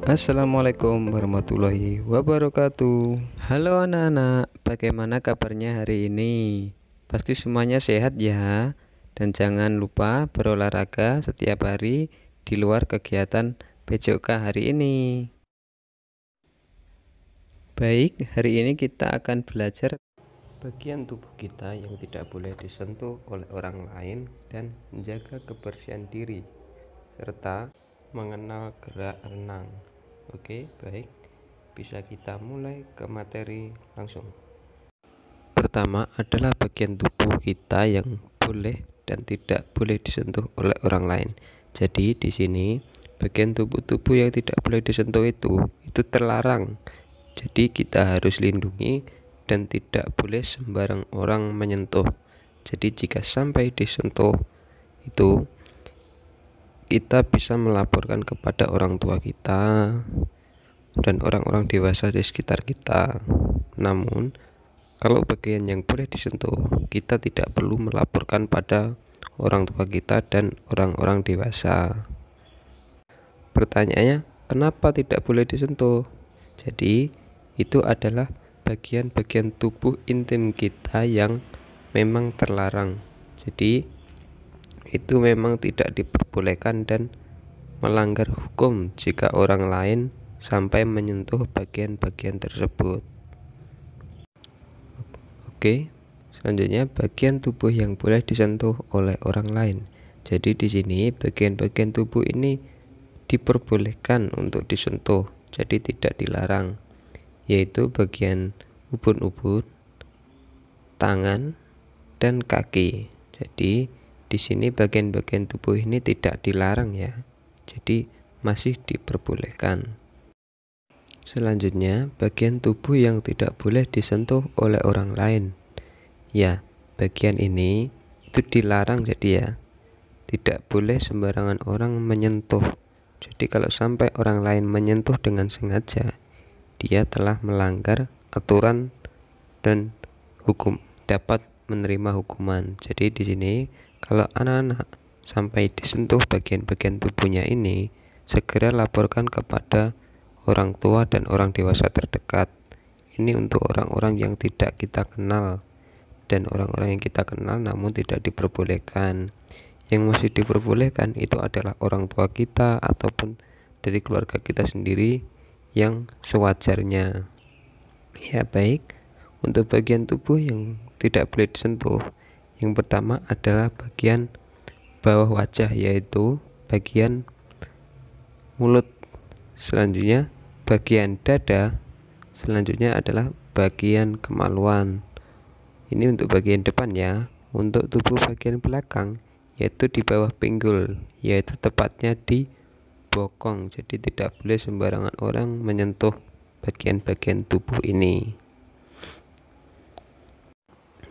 Assalamualaikum warahmatullahi wabarakatuh. Halo anak-anak, bagaimana kabarnya hari ini? Pasti semuanya sehat ya. Dan jangan lupa berolahraga setiap hari di luar kegiatan PJOK hari ini. Baik, hari ini kita akan belajar bagian tubuh kita yang tidak boleh disentuh oleh orang lain dan menjaga kebersihan diri, serta mengenal gerak renang. Oke, baik. Bisa kita mulai ke materi langsung. Pertama adalah bagian tubuh kita yang boleh dan tidak boleh disentuh oleh orang lain. Jadi di sini bagian tubuh yang tidak boleh disentuh itu terlarang. Jadi kita harus lindungi dan tidak boleh sembarang orang menyentuh. Jadi jika sampai disentuh itu, kita bisa melaporkan kepada orang tua kita dan orang-orang dewasa di sekitar kita. Namun kalau bagian yang boleh disentuh, kita tidak perlu melaporkan pada orang tua kita dan orang-orang dewasa. Pertanyaannya, kenapa tidak boleh disentuh? Jadi itu adalah bagian-bagian tubuh intim kita yang memang terlarang. Jadi itu memang tidak diperbolehkan dan melanggar hukum jika orang lain sampai menyentuh bagian-bagian tersebut. Oke, selanjutnya bagian tubuh yang boleh disentuh oleh orang lain. Jadi di sini bagian-bagian tubuh ini diperbolehkan untuk disentuh, jadi tidak dilarang, yaitu bagian ubun-ubun, tangan, dan kaki. Jadi di sini bagian-bagian tubuh ini tidak dilarang ya, jadi masih diperbolehkan. Selanjutnya, bagian tubuh yang tidak boleh disentuh oleh orang lain. Ya, bagian ini itu dilarang jadi ya. Tidak boleh sembarangan orang menyentuh. Jadi kalau sampai orang lain menyentuh dengan sengaja, dia telah melanggar aturan dan hukum, dapat menerima hukuman. Jadi di sini kalau anak-anak sampai disentuh bagian-bagian tubuhnya ini, segera laporkan kepada orang tua dan orang dewasa terdekat. Ini untuk orang-orang yang tidak kita kenal dan orang-orang yang kita kenal namun tidak diperbolehkan. Yang masih diperbolehkan itu adalah orang tua kita ataupun dari keluarga kita sendiri yang sewajarnya. Ya baik, untuk bagian tubuh yang tidak boleh disentuh, yang pertama adalah bagian bawah wajah, yaitu bagian mulut. Selanjutnya bagian dada. Selanjutnya adalah bagian kemaluan. Ini untuk bagian depan ya. Untuk tubuh bagian belakang, yaitu di bawah pinggul, yaitu tepatnya di bokong. Jadi tidak boleh sembarangan orang menyentuh bagian-bagian tubuh ini.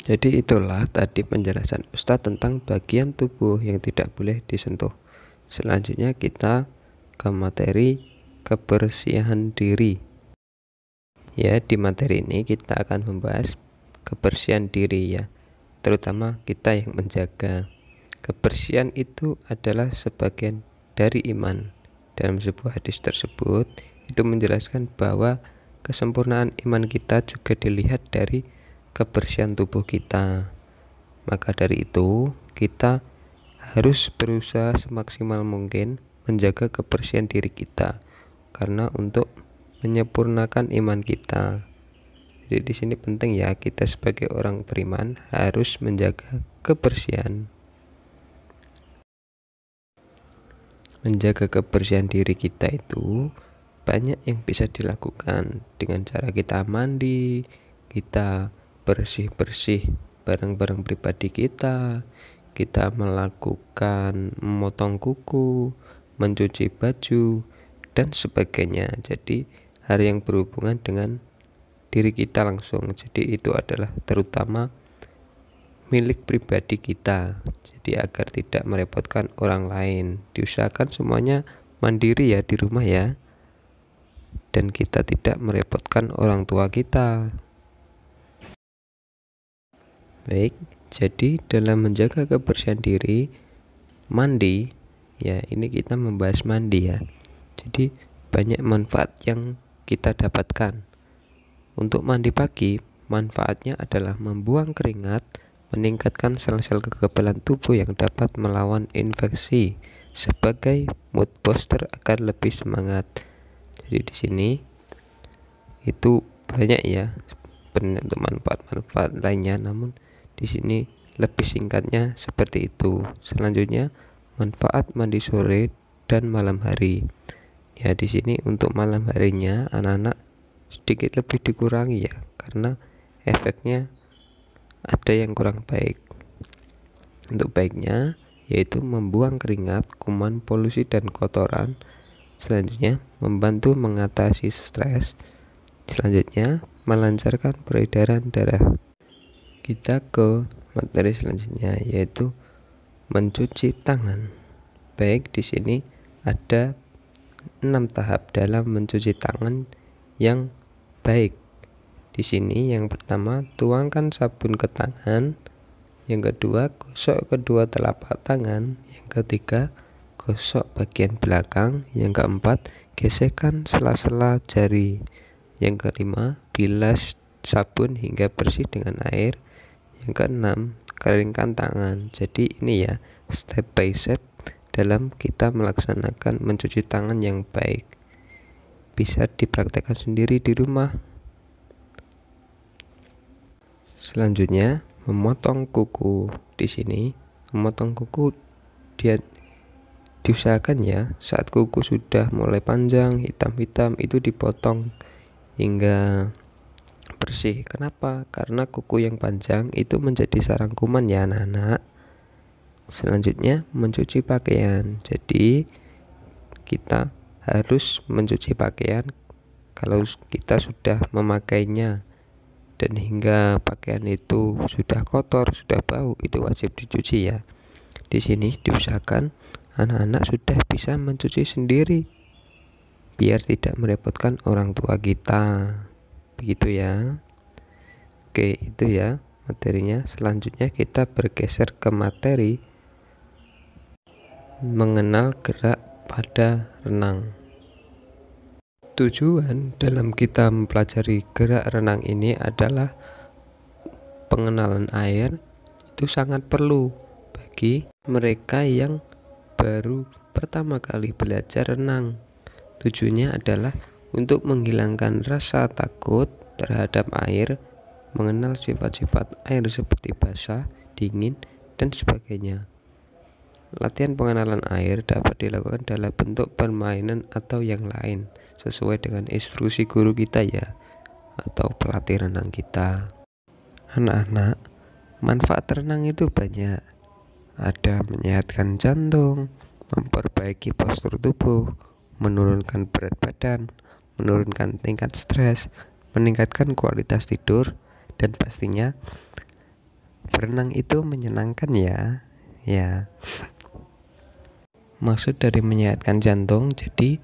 Jadi itulah tadi penjelasan Ustadz tentang bagian tubuh yang tidak boleh disentuh. Selanjutnya kita ke materi kebersihan diri. Ya, di materi ini kita akan membahas kebersihan diri ya, terutama kita yang menjaga. Kebersihan itu adalah sebagian dari iman. Dalam sebuah hadis tersebut itu menjelaskan bahwa kesempurnaan iman kita juga dilihat dari kebersihan tubuh kita. Maka dari itu kita harus berusaha semaksimal mungkin menjaga kebersihan diri kita, karena untuk menyempurnakan iman kita. Jadi di sini penting ya, kita sebagai orang beriman harus menjaga kebersihan. Menjaga kebersihan diri kita itu banyak yang bisa dilakukan dengan cara kita mandi, kita bersih-bersih barang-barang pribadi kita melakukan memotong kuku, mencuci baju, dan sebagainya. Jadi hal yang berhubungan dengan diri kita langsung. Jadi itu adalah terutama milik pribadi kita. Jadi agar tidak merepotkan orang lain, diusahakan semuanya mandiri ya di rumah ya, dan kita tidak merepotkan orang tua kita. Baik, jadi dalam menjaga kebersihan diri, mandi ya, ini kita membahas mandi ya. Jadi banyak manfaat yang kita dapatkan. Untuk mandi pagi, manfaatnya adalah membuang keringat, meningkatkan sel-sel kekebalan tubuh yang dapat melawan infeksi, sebagai mood booster agar lebih semangat. Jadi di sini itu banyak ya untuk manfaat-manfaat lainnya, namun di sini lebih singkatnya seperti itu. Selanjutnya, manfaat mandi sore dan malam hari. Ya, di sini untuk malam harinya anak-anak sedikit lebih dikurangi ya, karena efeknya ada yang kurang baik. Untuk baiknya yaitu membuang keringat, kuman, polusi, dan kotoran. Selanjutnya, membantu mengatasi stres. Selanjutnya, melancarkan peredaran darah. Kita ke materi selanjutnya, yaitu mencuci tangan. Baik, di sini ada 6 tahap dalam mencuci tangan yang baik. Di sini yang pertama, tuangkan sabun ke tangan. Yang kedua, gosok kedua telapak tangan. Yang ketiga, gosok bagian belakang. Yang keempat, gesekkan sela-sela jari. Yang kelima, bilas sabun hingga bersih dengan air. Yang keenam, keringkan tangan. Jadi ini ya, step by step dalam kita melaksanakan mencuci tangan yang baik. Bisa dipraktekkan sendiri di rumah. Selanjutnya, memotong kuku. Di sini, memotong kuku diusahakan ya, saat kuku sudah mulai panjang, hitam-hitam, itu dipotong hingga bersih. Kenapa? Karena kuku yang panjang itu menjadi sarang kuman ya anak-anak. Selanjutnya, mencuci pakaian. Jadi, kita harus mencuci pakaian kalau kita sudah memakainya, dan hingga pakaian itu sudah kotor, sudah bau, itu wajib dicuci ya. Di sini diusahakan anak-anak sudah bisa mencuci sendiri biar tidak merepotkan orang tua kita. Begitu ya. Oke, itu ya materinya. Selanjutnya kita bergeser ke materi mengenal gerak pada renang. Tujuan dalam kita mempelajari gerak renang ini adalah pengenalan air. Itu sangat perlu bagi mereka yang baru pertama kali belajar renang. Tujuannya adalah untuk menghilangkan rasa takut terhadap air, mengenal sifat-sifat air seperti basah, dingin, dan sebagainya. Latihan pengenalan air dapat dilakukan dalam bentuk permainan atau yang lain, sesuai dengan instruksi guru kita ya, atau pelatih renang kita. Anak-anak, manfaat renang itu banyak. Ada menyehatkan jantung, memperbaiki postur tubuh, menurunkan berat badan, menurunkan tingkat stres, meningkatkan kualitas tidur, dan pastinya berenang itu menyenangkan ya. Ya. Maksud dari menyehatkan jantung, jadi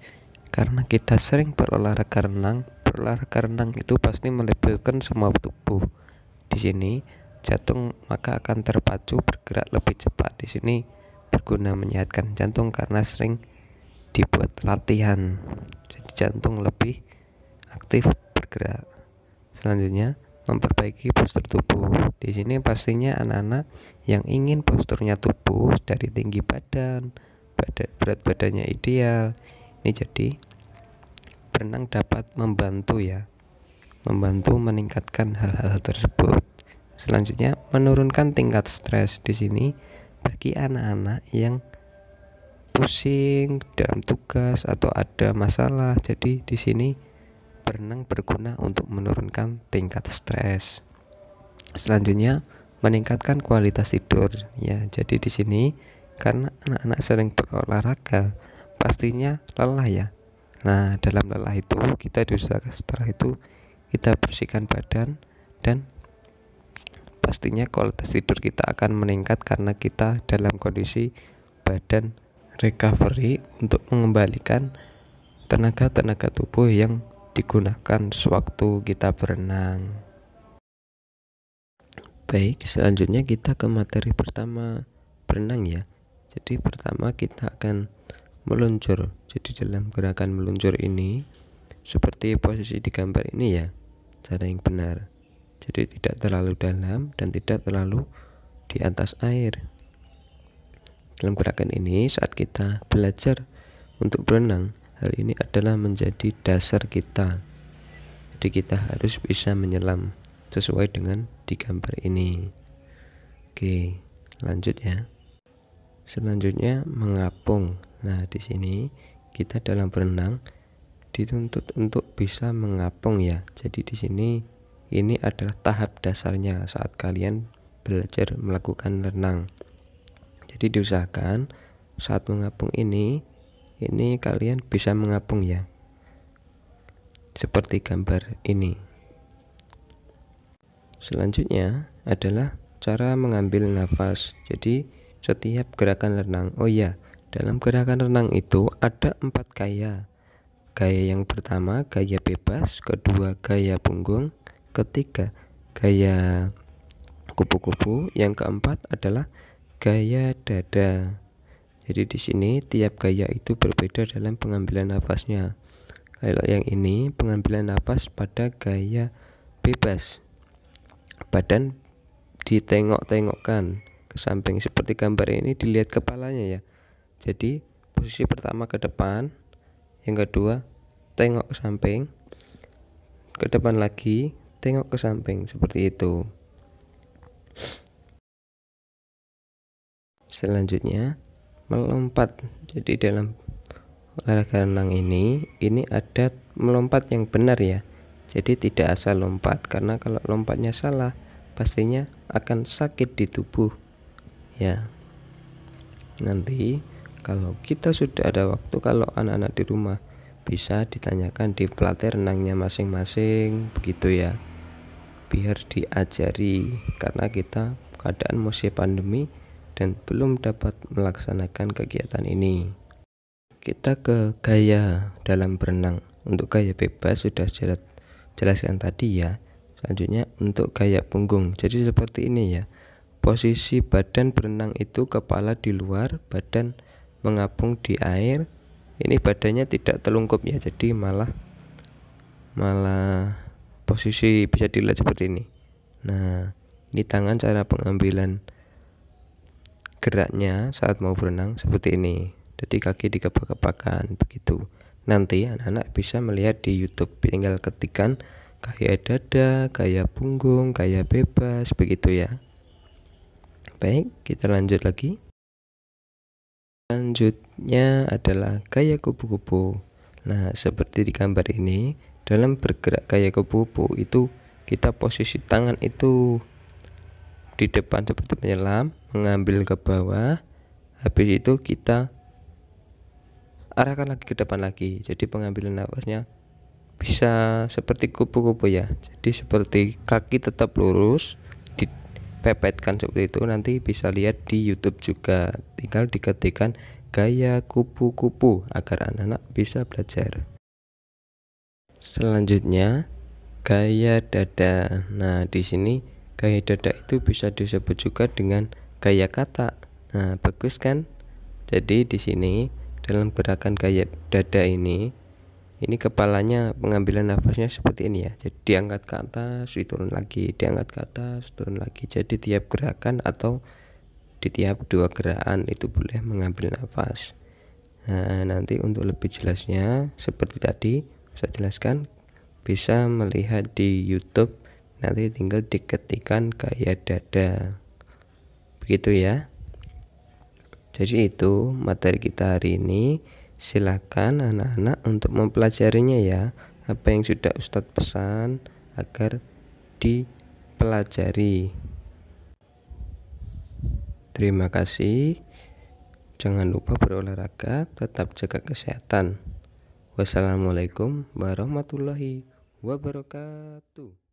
karena kita sering berolahraga renang itu pasti melibatkan semua tubuh. Di sini jantung maka akan terpacu bergerak lebih cepat. Di sini berguna menyehatkan jantung karena sering dibuat latihan. Jadi jantung lebih aktif bergerak. Selanjutnya, memperbaiki postur tubuh. Di sini pastinya anak-anak yang ingin posturnya tubuh dari tinggi badan, berat badannya ideal. Ini jadi berenang dapat membantu ya, membantu meningkatkan hal-hal tersebut. Selanjutnya, menurunkan tingkat stres. Di sini bagi anak-anak yang pusing dalam tugas atau ada masalah, jadi di sini berenang berguna untuk menurunkan tingkat stres. Selanjutnya, meningkatkan kualitas tidur ya. Jadi di sini karena anak-anak sering berolahraga, pastinya lelah ya. Nah, dalam lelah itu kita diusahakan setelah itu kita bersihkan badan, dan pastinya kualitas tidur kita akan meningkat karena kita dalam kondisi badan recovery untuk mengembalikan tenaga-tenaga tubuh yang digunakan sewaktu kita berenang. Baik, selanjutnya kita ke materi pertama berenang ya. Jadi pertama kita akan meluncur. Jadi dalam gerakan meluncur ini seperti posisi di gambar ini ya, cara yang benar. Jadi tidak terlalu dalam dan tidak terlalu di atas air. Dalam gerakan ini saat kita belajar untuk berenang, hal ini adalah menjadi dasar kita. Jadi kita harus bisa menyelam sesuai dengan di gambar ini. Oke, lanjut ya. Selanjutnya mengapung. Nah, di sini kita dalam berenang dituntut untuk bisa mengapung ya. Jadi di sini ini adalah tahap dasarnya saat kalian belajar melakukan renang. Jadi diusahakan saat mengapung ini kalian bisa mengapung ya, seperti gambar ini. Selanjutnya adalah cara mengambil nafas. Jadi setiap gerakan renang, oh ya, dalam gerakan renang itu ada 4 gaya. Gaya yang pertama gaya bebas, kedua gaya punggung, ketiga gaya kupu-kupu, yang keempat adalah gaya dada. Jadi di sini tiap gaya itu berbeda dalam pengambilan nafasnya. Kalau yang ini pengambilan nafas pada gaya bebas, badan ditengok-tengokkan ke samping seperti gambar ini, dilihat kepalanya ya. Jadi posisi pertama ke depan, yang kedua tengok ke samping, ke depan lagi tengok ke samping, seperti itu. Selanjutnya melompat. Jadi dalam olahraga renang ini ada melompat yang benar ya. Jadi tidak asal lompat, karena kalau lompatnya salah pastinya akan sakit di tubuh ya. Nanti kalau kita sudah ada waktu, kalau anak-anak di rumah bisa ditanyakan di pelatih renangnya masing-masing, begitu ya, biar diajari, karena kita keadaan masih pandemi dan belum dapat melaksanakan kegiatan ini. Kita ke gaya dalam berenang. Untuk gaya bebas sudah jelaskan tadi ya. Selanjutnya untuk gaya punggung, jadi seperti ini ya. Posisi badan berenang itu kepala di luar, badan mengapung di air. Ini badannya tidak telungkup ya, jadi malah posisi bisa dilihat seperti ini. Nah, ini tangan, cara pengambilan geraknya saat mau berenang seperti ini. Jadi kaki dikepak-kepakan begitu. Nanti anak-anak bisa melihat di YouTube, tinggal ketikan gaya dada, gaya punggung, gaya bebas, begitu ya. Baik, kita lanjut lagi. Selanjutnya adalah gaya kupu-kupu. Nah, seperti di gambar ini, dalam bergerak gaya kupu-kupu itu kita posisi tangan itu di depan seperti menyelam, mengambil ke bawah. Habis itu kita arahkan lagi ke depan lagi. Jadi pengambilan nafasnya bisa seperti kupu-kupu ya. Jadi seperti kaki tetap lurus, dipepetkan seperti itu. Nanti bisa lihat di YouTube juga. Tinggal diketikkan gaya kupu-kupu agar anak-anak bisa belajar. Selanjutnya gaya dada. Nah, di sini gaya dada itu bisa disebut juga dengan gaya katak. Nah, bagus kan? Jadi di sini dalam gerakan gaya dada ini kepalanya pengambilan nafasnya seperti ini ya. Jadi diangkat ke atas, diturun lagi, diangkat ke atas, turun lagi. Jadi tiap gerakan atau di tiap dua gerakan itu boleh mengambil nafas. Nah, nanti untuk lebih jelasnya seperti tadi saya jelaskan, bisa melihat di YouTube. Nanti tinggal diketikkan gaya dada, begitu ya. Jadi itu materi kita hari ini. Silakan anak-anak untuk mempelajarinya ya, apa yang sudah Ustadz pesan agar dipelajari. Terima kasih. Jangan lupa berolahraga, tetap jaga kesehatan. Wassalamualaikum warahmatullahi wabarakatuh.